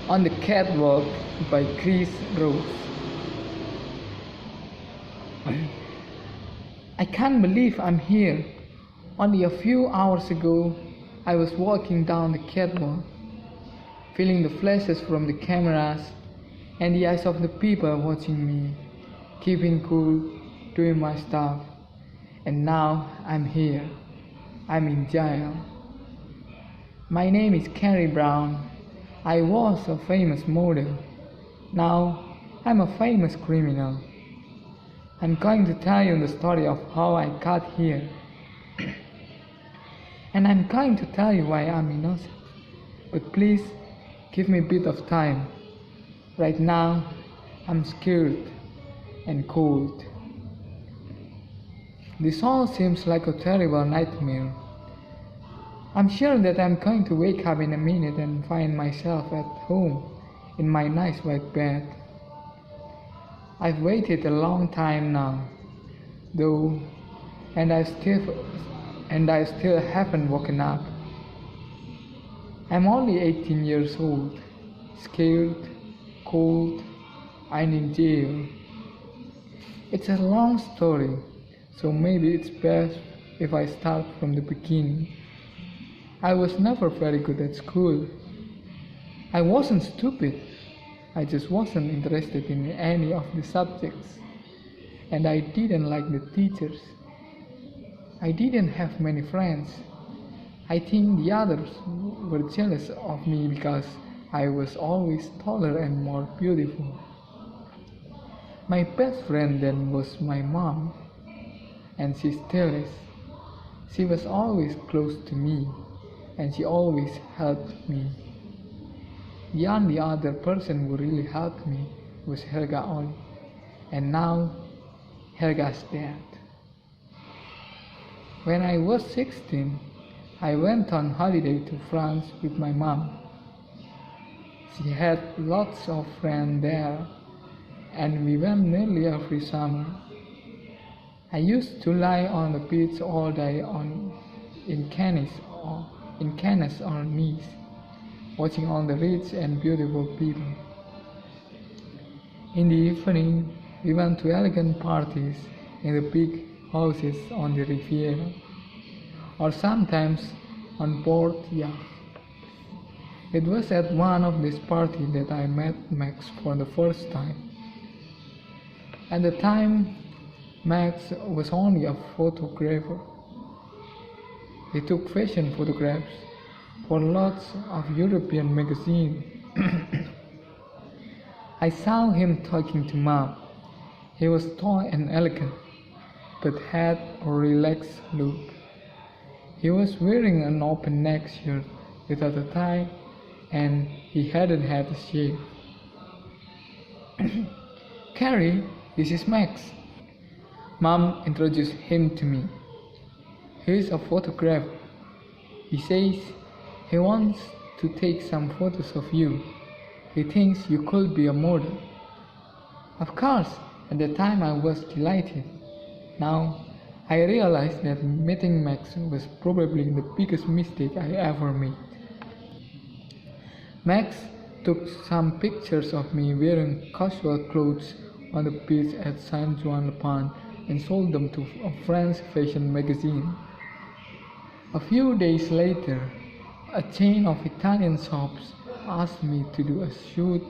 On the Catwalk by Chris Rose. I can't believe I'm here. Only a few hours ago, I was walking down the catwalk, feeling the flashes from the cameras and the eyes of the people watching me, keeping cool, doing my stuff. And now I'm here. I'm in jail. My name is Carrie Brown. I was a famous model. Now I'm a famous criminal. I'm going to tell you the story of how I got here. And I'm going to tell you why I'm innocent. But please give me a bit of time. Right now I'm scared and cold. This all seems like a terrible nightmare. I'm sure that I'm going to wake up in a minute and find myself at home in my nice white bed. I've waited a long time now, though, and I still haven't woken up. I'm only 18 years old, scared, cold, and in jail. It's a long story, so maybe it's best if I start from the beginning. I was never very good at school. I wasn't stupid. I just wasn't interested in any of the subjects. And I didn't like the teachers. I didn't have many friends. I think the others were jealous of me because I was always taller and more beautiful. My best friend then was my mom, and she still is. She was always close to me, and she always helped me. The only other person who really helped me was Helga only, and now Helga's dead. When I was 16, I went on holiday to France with my mom. She had lots of friends there, and we went nearly every summer. I used to lie on the beach all day in Cannes or Nice, watching all the rich and beautiful people. In the evening, we went to elegant parties in the big houses on the Riviera, or sometimes on board yachts. It was at one of these parties that I met Max for the first time. At the time, Max was only a photographer. He took fashion photographs for lots of European magazines. I saw him talking to Mom. He was tall and elegant, but had a relaxed look. He was wearing an open neck shirt without a tie, and he hadn't had a shave. Carrie, this is Max. Mom introduced him to me. He's a photographer. He says he wants to take some photos of you. He thinks you could be a model. Of course, at the time I was delighted. Now, I realized that meeting Max was probably the biggest mistake I ever made. Max took some pictures of me wearing casual clothes on the beach at Saint Juan-le-Pont and sold them to a French fashion magazine. A few days later, a chain of Italian shops asked me to do a shoot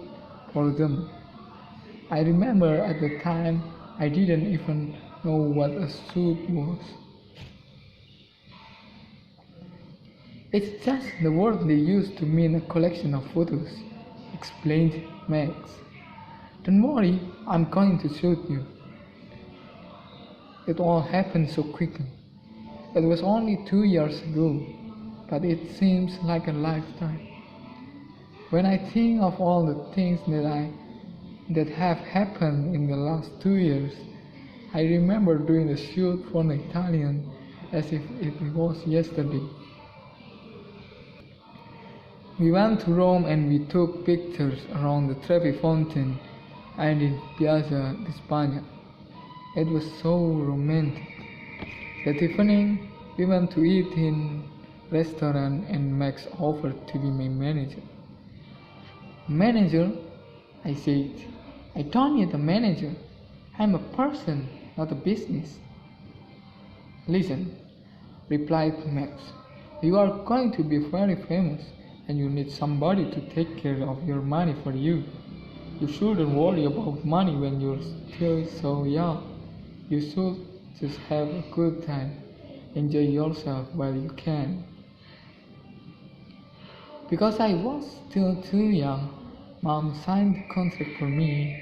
for them. I remember at the time I didn't even know what a shoot was. It's just the word they use to mean a collection of photos, explained Max. Don't worry, I'm going to shoot you. It all happened so quickly. It was only 2 years ago, but it seems like a lifetime. When I think of all the things that have happened in the last 2 years, I remember doing the shoot for an Italian as if it was yesterday. We went to Rome and we took pictures around the Trevi Fountain and in Piazza di Spagna. It was so romantic. That evening, we went to eat in a restaurant and Max offered to be my manager. Manager, I said. I don't need a manager. I'm a person, not a business. Listen, replied Max. You are going to be very famous and you need somebody to take care of your money for you. You shouldn't worry about money when you're still so young. You should just have a good time. Enjoy yourself while you can. Because I was still too young, Mom signed the contract for me.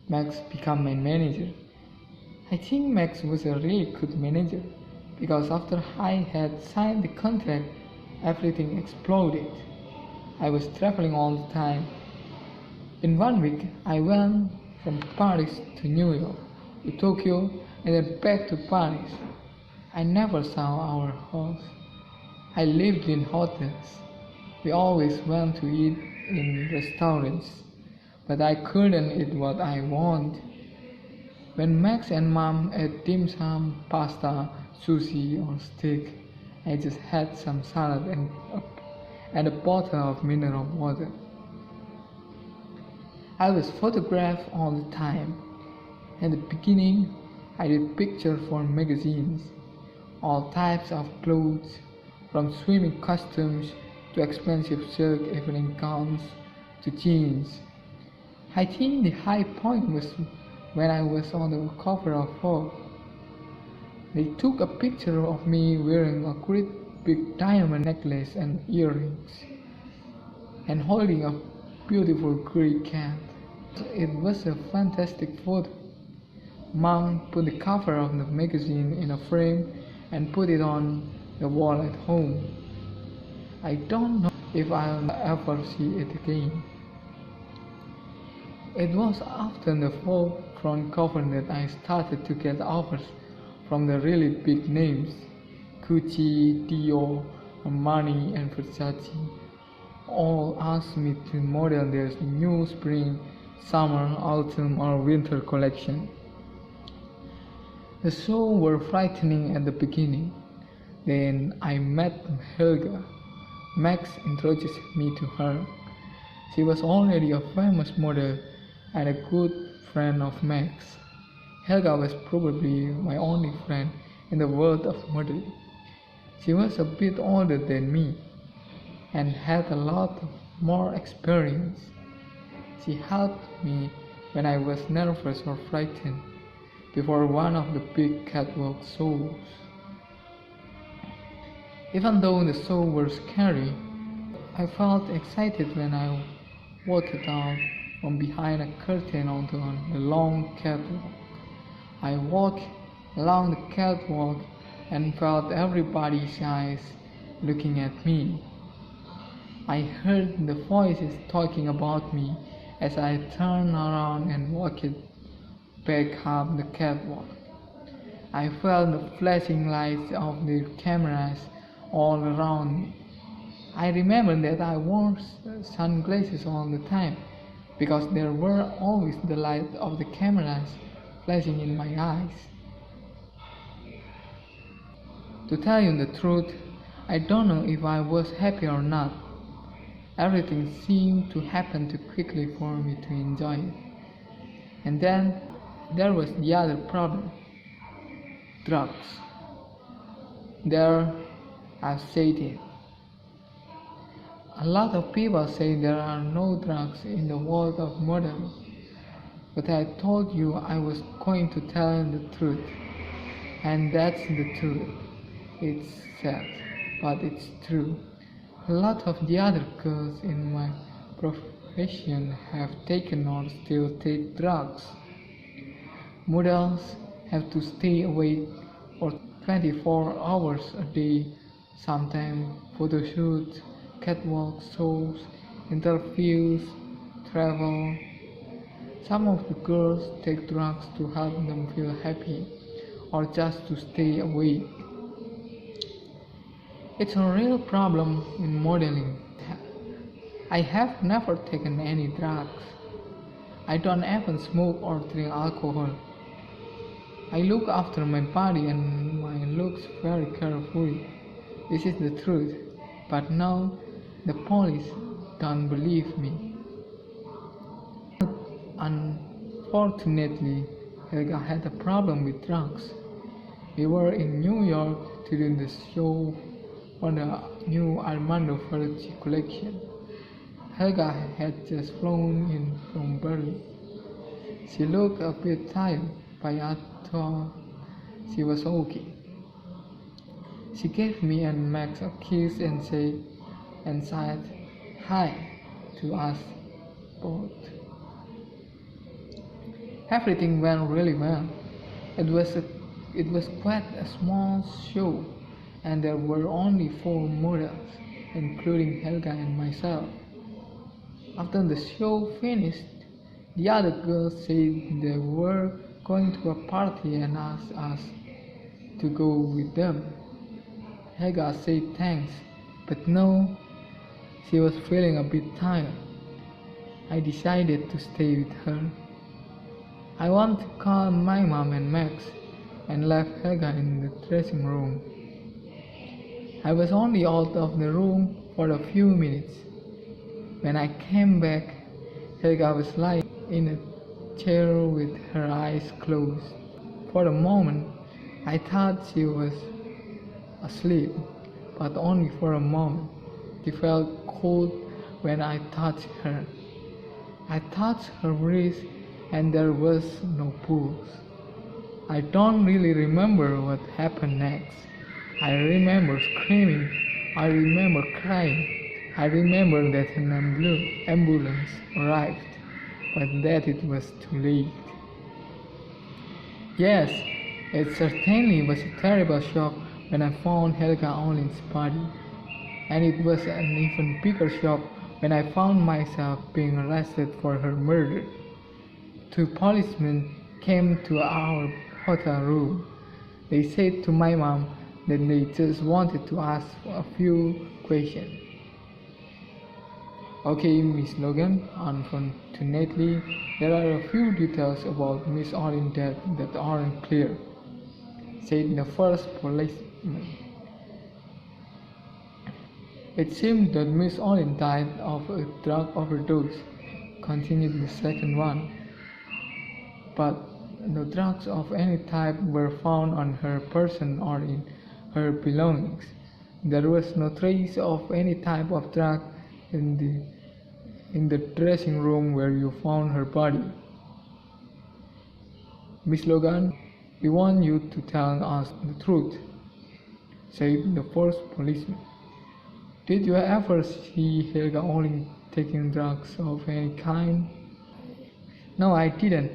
Max became my manager. I think Max was a really good manager because after I had signed the contract, everything exploded. I was traveling all the time. In 1 week, I went from Paris to New York, to Tokyo, and then back to Paris. I never saw our house. I lived in hotels. We always went to eat in restaurants, but I couldn't eat what I want. When Max and Mom ate dim sum, pasta, sushi, or steak, I just had some salad and a bottle of mineral water. I was photographed all the time. In the beginning, I did pictures for magazines, all types of clothes, from swimming costumes to expensive silk evening gowns to jeans. I think the high point was when I was on the cover of Vogue. They took a picture of me wearing a great big diamond necklace and earrings, and holding a beautiful gray cat. It was a fantastic photo. Mom put the cover of the magazine in a frame and put it on the wall at home. I don't know if I'll ever see it again. It was after the Vogue front cover that I started to get offers from the really big names. Gucci, Dior, Armani, and Versace all asked me to model their new spring, summer, autumn, or winter collection. The shows were frightening at the beginning. Then I met Helga. Max introduced me to her. She was already a famous model and a good friend of Max. Helga was probably my only friend in the world of modeling. She was a bit older than me and had a lot more experience. She helped me when I was nervous or frightened before one of the big catwalk shows. Even though the show was scary, I felt excited when I walked out from behind a curtain onto the long catwalk. I walked along the catwalk and felt everybody's eyes looking at me. I heard the voices talking about me as I turned around and walked back up the catwalk. I felt the flashing lights of the cameras all around me. I remember that I wore sunglasses all the time because there were always the light of the cameras flashing in my eyes. To tell you the truth, I don't know if I was happy or not. Everything seemed to happen too quickly for me to enjoy it. And then there was the other problem: drugs. There, I've said it. A lot of people say there are no drugs in the world of modeling, but I told you I was going to tell the truth, and that's the truth. It's sad, but it's true. A lot of the other girls in my profession have taken or still take drugs. Models have to stay awake for 24 hours a day, sometimes photo shoots, catwalk shows, interviews, travel. Some of the girls take drugs to help them feel happy or just to stay awake. It's a real problem in modeling. I have never taken any drugs. I don't even smoke or drink alcohol. I look after my body and my looks very carefully. This is the truth. But now the police don't believe me. Unfortunately, Helga had a problem with drugs. We were in New York during the show for the new Armando Ferrucci collection. Helga had just flown in from Berlin. She looked a bit tired, but I thought she was okay. She gave me and Max a kiss and said hi to us both. Everything went really well. It was quite a small show, and there were only 4 models, including Helga and myself. After the show finished, the other girls said they were going to a party and asked us to go with them. Helga said thanks, but no, she was feeling a bit tired. I decided to stay with her. I wanted to call my mom and Max and left Helga in the dressing room. I was only out of the room for a few minutes. When I came back, Helga was lying in a chair with her eyes closed. For a moment, I thought she was asleep, but only for a moment. She felt cold when I touched her. I touched her wrist and there was no pulse. I don't really remember what happened next. I remember screaming. I remember crying. I remember that an ambulance arrived, but that it was too late. Yes, it certainly was a terrible shock when I found Helga Olin's body, and it was an even bigger shock when I found myself being arrested for her murder. 2 policemen came to our hotel room. They said to my mom that they just wanted to ask a few questions. Okay, Miss Logan, unfortunately, there are a few details about Miss Olin's death that aren't clear, said the first policeman. It seems that Miss Olin died of a drug overdose, continued the second one. But no drugs of any type were found on her person or in her belongings. There was no trace of any type of drug in the dressing room where you found her body. Miss Logan, we want you to tell us the truth, said the first policeman. Did you ever see Helga Olin taking drugs of any kind? No, I didn't.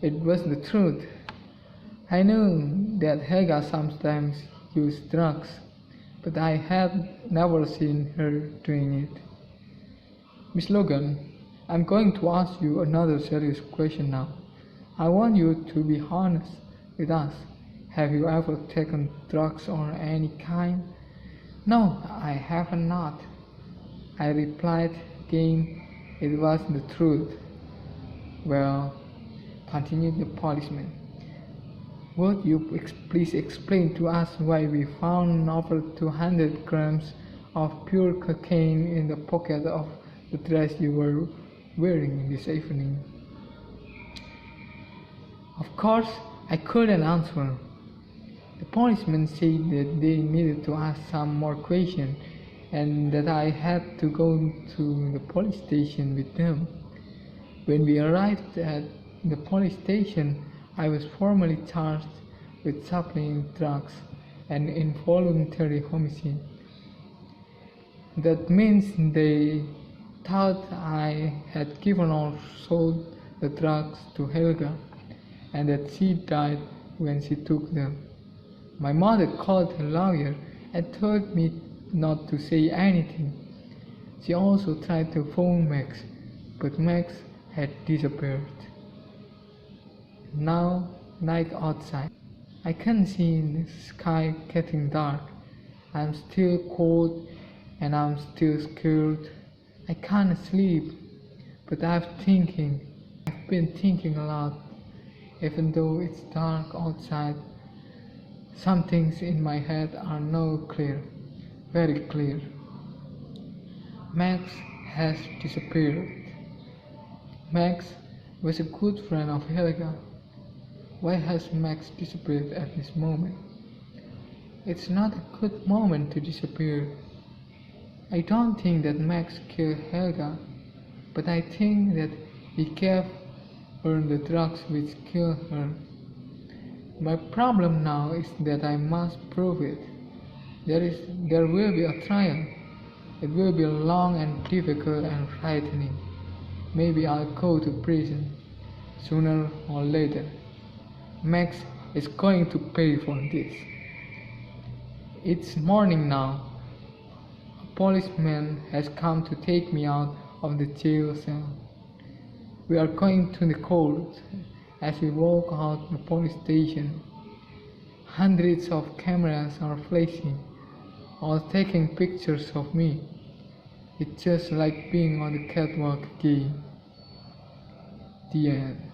It was the truth. I knew that Helga sometimes used drugs, but I had never seen her doing it. Miss Logan, I'm going to ask you another serious question now. I want you to be honest with us. Have you ever taken drugs of any kind? No, I have not. I replied again. It was the truth. Well, continued the policeman, would you please explain to us why we found over 200 grams of pure cocaine in the pocket of the dress you were wearing this evening? Of course, I couldn't answer. The policeman said that they needed to ask some more questions and that I had to go to the police station with them. When we arrived at the police station, I was formally charged with supplying drugs and involuntary homicide. That means they thought I had given or sold the drugs to Helga and that she died when she took them. My mother called her lawyer and told me not to say anything. She also tried to phone Max, but Max had disappeared. Now, night outside. I can see the sky getting dark. I'm still cold and I'm still scared. I can't sleep, but I've been thinking a lot. Even though it's dark outside, some things in my head are now clear, very clear. Max has disappeared. Max was a good friend of Helga. Why has Max disappeared at this moment? It's not a good moment to disappear. I don't think that Max killed Helga, but I think that he gave her the drugs which killed her. My problem now is that I must prove it. There will be a trial. It will be long and difficult and frightening. Maybe I'll go to prison sooner or later. Max is going to pay for this. It's morning now. A policeman has come to take me out of the jail cell. We are going to the court. As we walk out the police station, hundreds of cameras are flashing, all taking pictures of me. It's just like being on the catwalk again. The end.